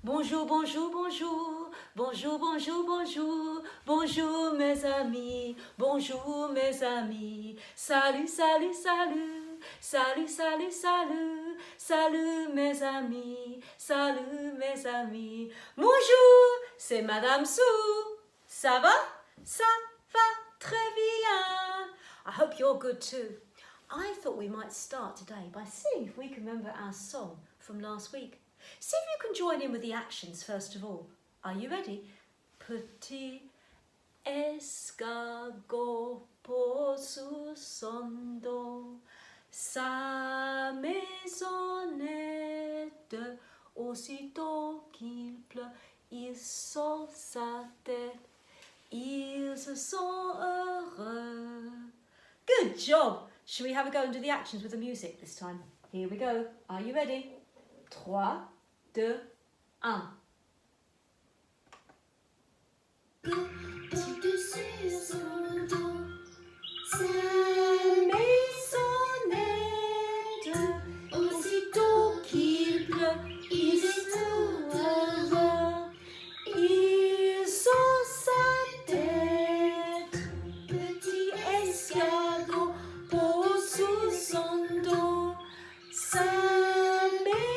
Bonjour, bonjour, bonjour. Bonjour, bonjour, bonjour. Bonjour mes amis. Bonjour mes amis. Salut, salut, salut. Salut, salut, salut. Salut mes amis. Salut mes amis. Bonjour, c'est Madame Sue. Ça va? Ça va très bien. I hope you're good too. I thought we might start today by seeing if we can remember our song from last week. See if you can join in with the actions first of all. Are you ready? Petit escargot pose sous son dos sa maisonnette. Aussitôt qu'il pleut, il sort sa tête. Ils se sont heureux. Good job! Should we have a go and do the actions with the music this time? Here we go. Are you ready? 3, 2, 1. Sa maisonnette, aussitôt qu'il pleut, il est heureux. Il sort sa tête, petit escargot pose sous son dos sa maisonnette.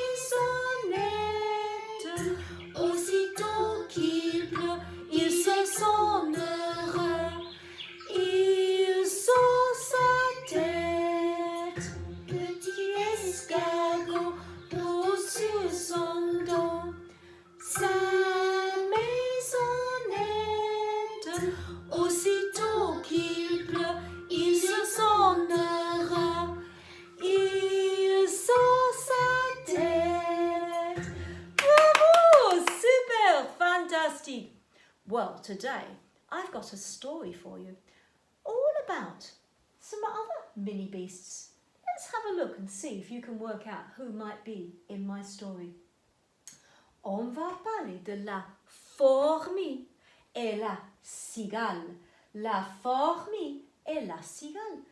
Aussitôt qu'il pleut, il se sent heureux. Il sort sa tête, petit escargot pose sous son dos sa maisonnette. Aussitôt qu'il pleut, il se sent heureux. Il sort sa tête. Bravo! Super! Fantastic! Well, today I've got a story for you, all about some other mini beasts. Let's have a look and see if you can work out who might be in my story. On va parler de la fourmi et la cigale. La fourmi et la cigale.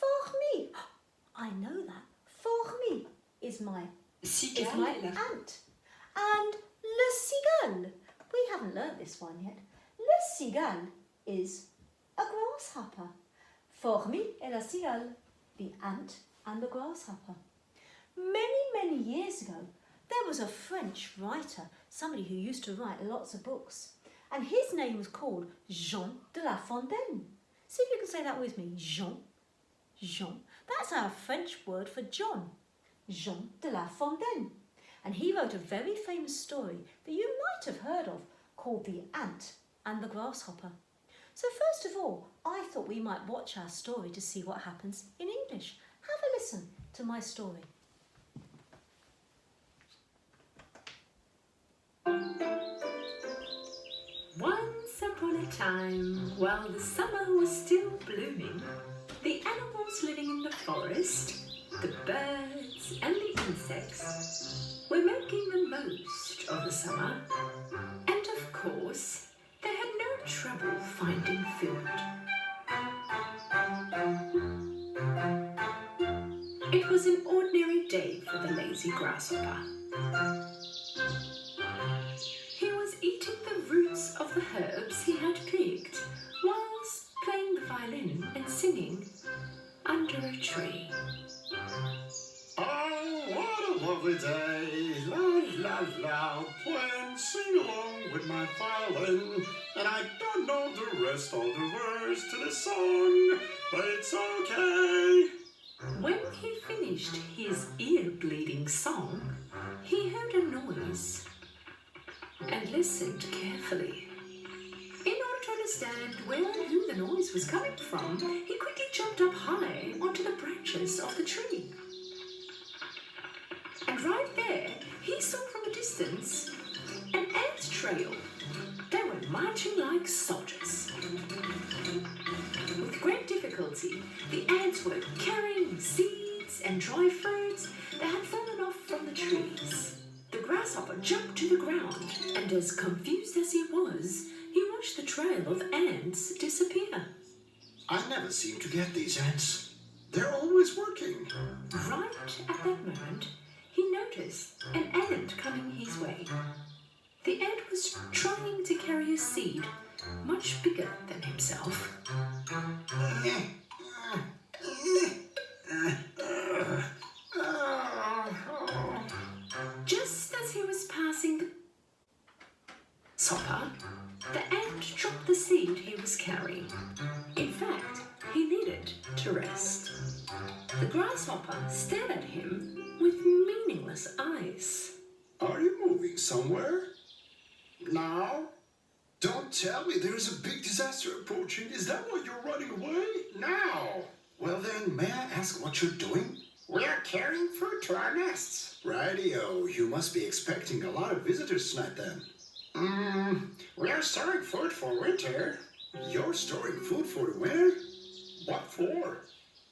Fourmi. I know that. Fourmi is my ant. And le cigale. We haven't learnt this one yet. Le cigale is a grasshopper. Fourmi et la cigale, the ant and the grasshopper. Many years ago, there was a French writer, somebody who used to write lots of books, and his name was called Jean de La Fontaine. See if you can say that with me. Jean. That's our French word for John. Jean de La Fontaine. And he wrote a very famous story that you might have heard of called The Ant and the Grasshopper. So first of all, I thought we might watch our story to see what happens in English. Have a listen to my story. Once upon a time, while the summer was still blooming, the animals living in the forest, the birds and the insects, were making the most of the summer. And of course, they had no trouble finding food. It was an ordinary day for the lazy grasshopper. He was eating the roots of the herbs he had picked whilst playing the violin and singing under a tree. Oh, what a lovely day, la la la, playing sing along with my violin, and I don't know the rest of the words to the song, but it's okay. When he finished his ear-bleeding song, he heard a noise and listened carefully. In order to understand where and who the noise was coming from, he quickly jumped up high onto the branches of the tree. And right there, he saw from a distance an ant trail. They were marching like soldiers. With great difficulty, the ants were carrying seeds and dry fruits that had fallen off from the trees. The grasshopper jumped to the ground, and as confused as he was, he watched the trail of ants disappear. I never seem to get these ants. They're always working. Right at that moment, he noticed an ant coming his way. The ant was trying to carry a seed much bigger than himself. Just as he was passing the grasshopper, the ant dropped the seed he was carrying. In fact, he needed to rest. The grasshopper stared at him with meaningless eyes. Are you moving somewhere? Now? Don't tell me there is a big disaster approaching. Is that why you're running away? Now! Well then, may I ask what you're doing? We are carrying food to our nests. Righty-o, you must be expecting a lot of visitors tonight then. We are storing food for winter. You're storing food for the winter? What for?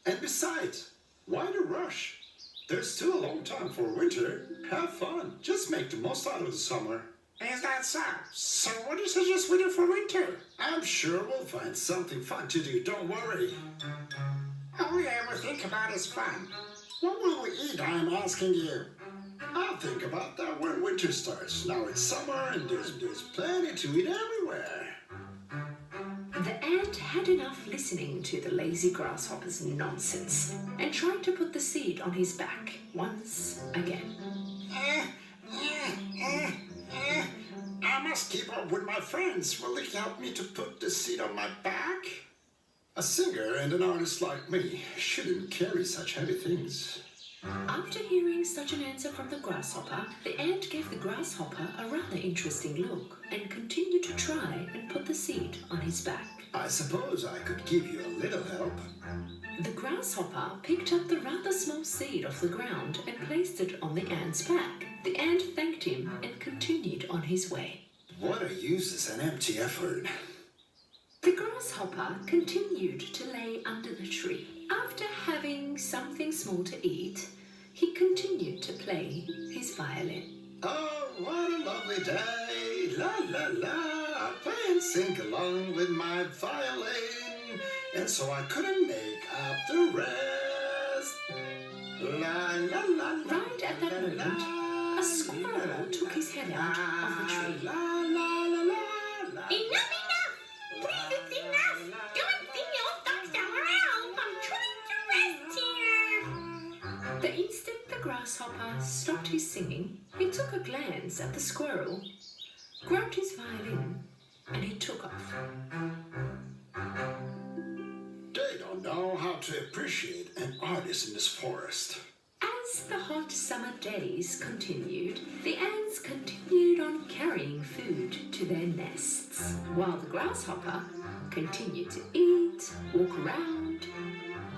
And besides, why the rush? There's still a long time for winter. Have fun. Just make the most out of the summer. Is that so? So what do you suggest we do for winter? I'm sure we'll find something fun to do, don't worry. All we ever think about is fun. What will we eat, I'm asking you? I'll think about that when winter starts. Now it's summer and there's plenty to eat everywhere. The ant had enough listening to the lazy grasshopper's nonsense and tried to put the seed on his back once again. I must keep up with my friends. Will they help me to put the seed on my back? A singer and an artist like me shouldn't carry such heavy things. After hearing such an answer from the grasshopper, the ant gave the grasshopper a rather interesting look and continued to try and put the seed on his back. I suppose I could give you a little help. The grasshopper picked up the rather small seed off the ground and placed it on the ant's back. The ant thanked him and continued on his way. What a useless and empty effort. The grasshopper continued to lay under the tree. After having something small to eat, he continued to play his violin. Oh, what a lovely day. La la la. I play and sing along with my violin. And so I couldn't make up the rest. La la la la. Right at that moment, a squirrel took his head out of the tree. La la la la la. Enough! Please, it's enough! Don't sing your songs around! I'm trying to rest here! The instant the grasshopper stopped his singing, he took a glance at the squirrel, grabbed his violin, and he took off. They don't know how to appreciate an artist in this forest. As the hot summer days continued, the ants continued on carrying food to their nests, while the grasshopper continued to eat, walk around,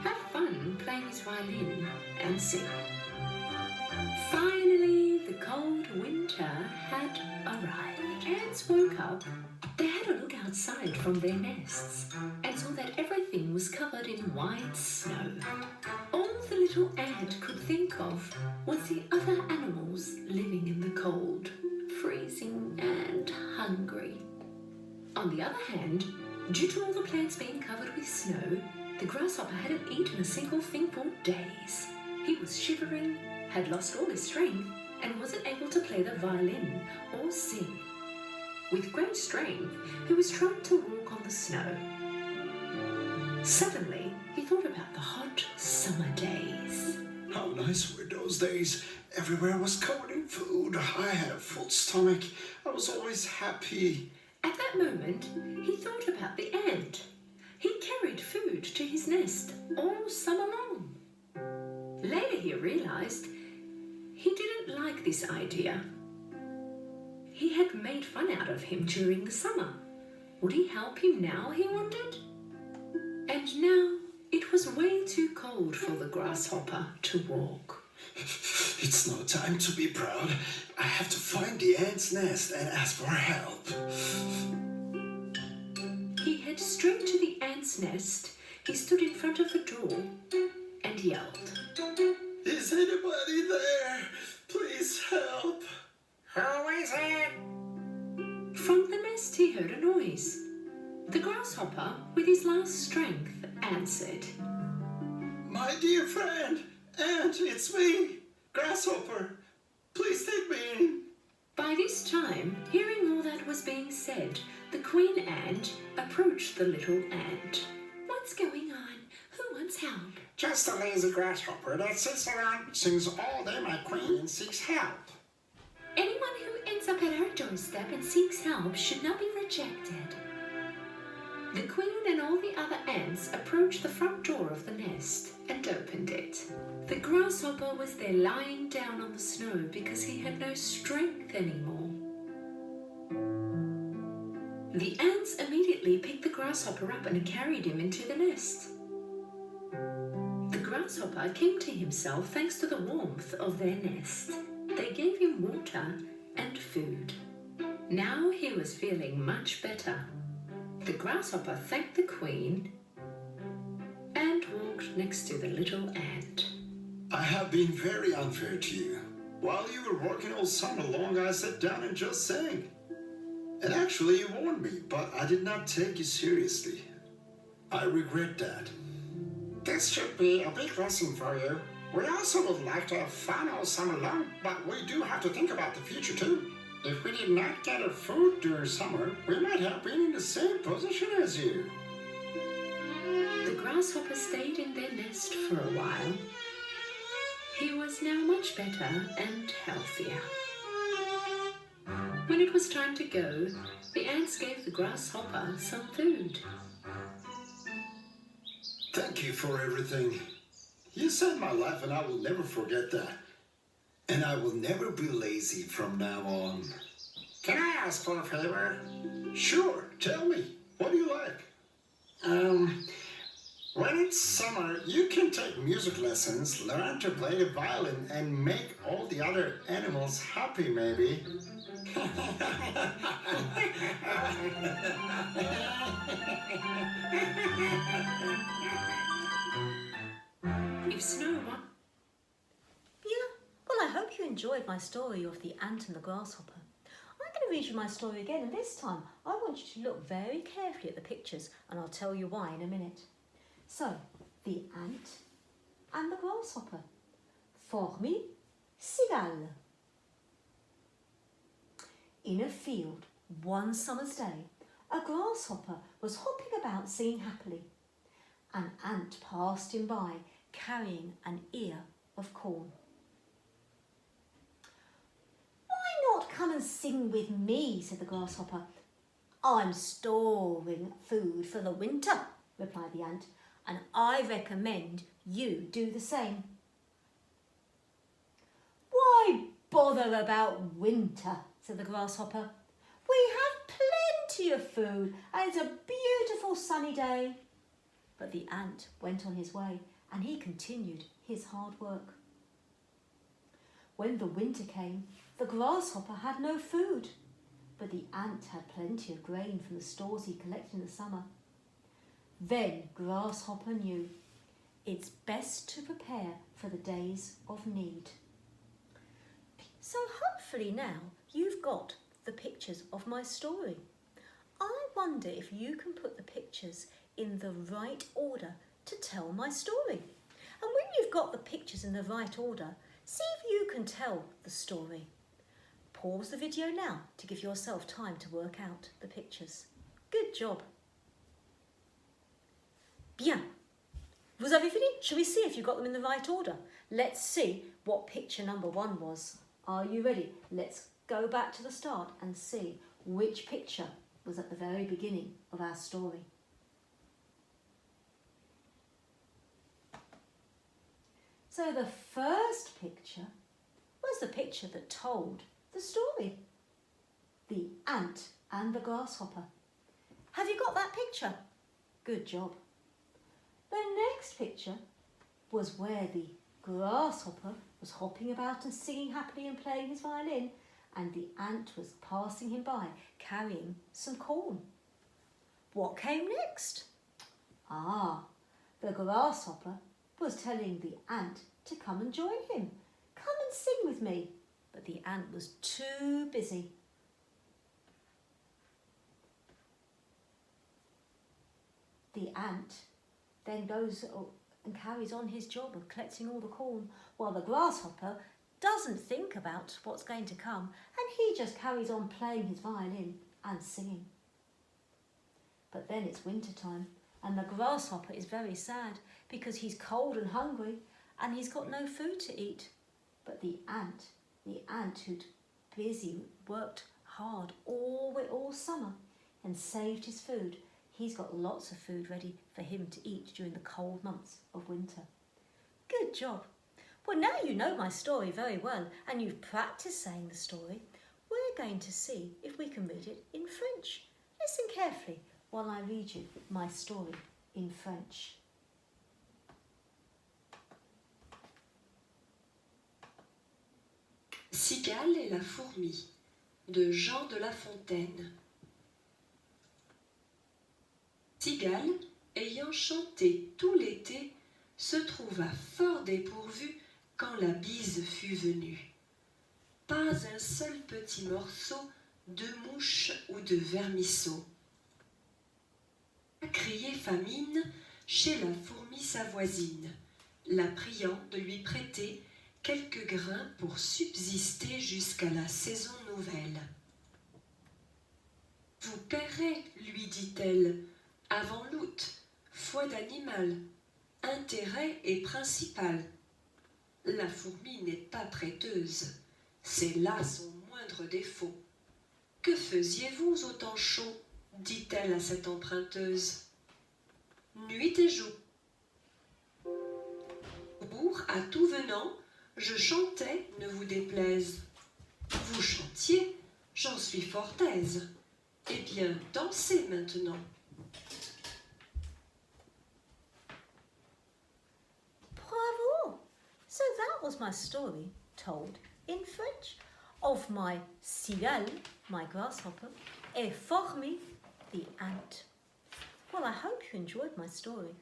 have fun playing his violin, and sing. Finally, the cold winter had arrived. Ants woke up. They had a look outside from their nests and saw that everything was covered in white snow. All the little ant could think of was the other animals living in the cold, freezing and hungry. On the other hand, due to all the plants being covered with snow, the grasshopper hadn't eaten a single thing for days. He was shivering, had lost all his strength, and wasn't able to play the violin or sing. With great strength, he was trying to walk on the snow. Suddenly, he thought about the hot summer days. How nice were those days. Everywhere was covered in food. I had a full stomach. I was always happy. At that moment, he thought about the ant. He carried food to his nest all summer long. Later he realized he didn't like this idea. He had made fun out of him during the summer. Would he help him now, he wondered? And now it was way too cold for the grasshopper to walk. It's no time to be proud. I have to find the ant's nest and ask for help. He headed straight to the ant's nest. He stood in front of the door and yelled. Is anybody there? Please help. Who is it? From the nest he heard a noise. The grasshopper, with his last strength, answered. My dear friend, Ant, it's me, Grasshopper. Please take me in. By By this time, hearing all that was being said, the queen ant approached the little ant. What's going on? Who wants help? Just a lazy grasshopper that sits around, sings all day, my queen, and seeks help. Anyone who ends up at our doorstep and seeks help should not be rejected. The queen and all the other ants approached the front door of the nest and opened it. The grasshopper was there lying down on the snow because he had no strength anymore. The ants immediately picked the grasshopper up and carried him into the nest. The grasshopper came to himself thanks to the warmth of their nest. They gave him water and food. Now he was feeling much better. The grasshopper thanked the queen and walked next to the little ant. I have been very unfair to you. While you were working all summer long, I sat down and just sang. And actually, you warned me, but I did not take you seriously. I regret that. This should be a big lesson for you. We also would like to have fun all summer long, but we do have to think about the future too. If we did not get our food during summer, we might have been in the same position as you. The grasshopper stayed in their nest for a while. He was now much better and healthier. When it was time to go, the ants gave the grasshopper some food. Thank you for everything. You saved my life and I will never forget that. And I will never be lazy from now on. Can I ask for a favor? Sure, tell me. What do you like? When it's summer, you can take music lessons, learn to play the violin, and make all the other animals happy, maybe. If Snow wa- Well, I hope you enjoyed my story of the ant and the grasshopper. I'm going to read you my story again, and this time I want you to look very carefully at the pictures, and I'll tell you why in a minute. So, the ant and the grasshopper. Formidable. In a field, one summer's day, a grasshopper was hopping about singing happily. An ant passed him by, carrying an ear of corn. "Why not come and sing with me?" said the grasshopper. "I'm storing food for the winter," replied the ant, "and I recommend you do the same." "Why bother about winter?" said the grasshopper. "We have plenty of food and it's a beautiful sunny day." But the ant went on his way and he continued his hard work. When the winter came, the grasshopper had no food, but the ant had plenty of grain from the stores he collected in the summer. Then Grasshopper knew it's best to prepare for the days of need. So hopefully now you've got the pictures of my story. I wonder if you can put the pictures in the right order to tell my story. And when you've got the pictures in the right order, see if you can tell the story. Pause the video now to give yourself time to work out the pictures. Good job. Bien. Vous avez fini? Shall we see if you got them in the right order? Let's see what picture number 1 was. Are you ready? Let's go back to the start and see which picture was at the very beginning of our story. So the first picture was the picture that told the story. The ant and the grasshopper. Have you got that picture? Good job. The next picture was where the grasshopper was hopping about and singing happily and playing his violin, and the ant was passing him by carrying some corn. What came next? The grasshopper was telling the ant to come and join him. Come and sing with me. But the ant was too busy. The ant then goes and carries on his job of collecting all the corn, while the grasshopper doesn't think about what's going to come, and he just carries on playing his violin and singing. But then it's winter time, and the grasshopper is very sad because he's cold and hungry and he's got no food to eat. But the ant who'd worked hard all summer and saved his food, he's got lots of food ready for him to eat during the cold months of winter. Good job. Well, now you know my story very well and you've practiced saying the story. We're going to see if we can read it in French. Listen carefully while I read you my story in French. Cigale et la fourmi de Jean de La Fontaine. Cigale, ayant chanté tout l'été, se trouva fort dépourvue quand la bise fut venue. Pas un seul petit morceau de mouche ou de vermisseau. A crié famine chez la fourmi sa voisine, la priant de lui prêter quelques grains pour subsister jusqu'à la saison nouvelle. Vous paierez, lui dit-elle, avant l'août, foi d'animal, intérêt est principal. La fourmi n'est pas prêteuse, c'est là son moindre défaut. Que faisiez-vous au temps chaud, dit-elle à cette emprunteuse. Nuit et jour. Au bourg, à tout venant, je chantais, ne vous déplaise. Vous chantiez, j'en suis fort aise. Eh bien, dansez maintenant. Bravo! So that was my story told in French of my cigale, my grasshopper, et fourmi, the ant. Well, I hope you enjoyed my story.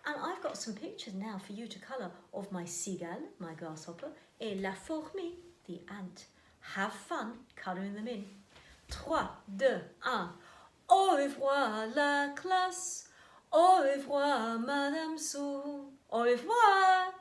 And I've got some pictures now for you to colour of my cigale, my grasshopper, et la fourmi, the ant. Have fun colouring them in. 3, 2, 1. Au revoir la classe. Au revoir Madame Sou. Au revoir.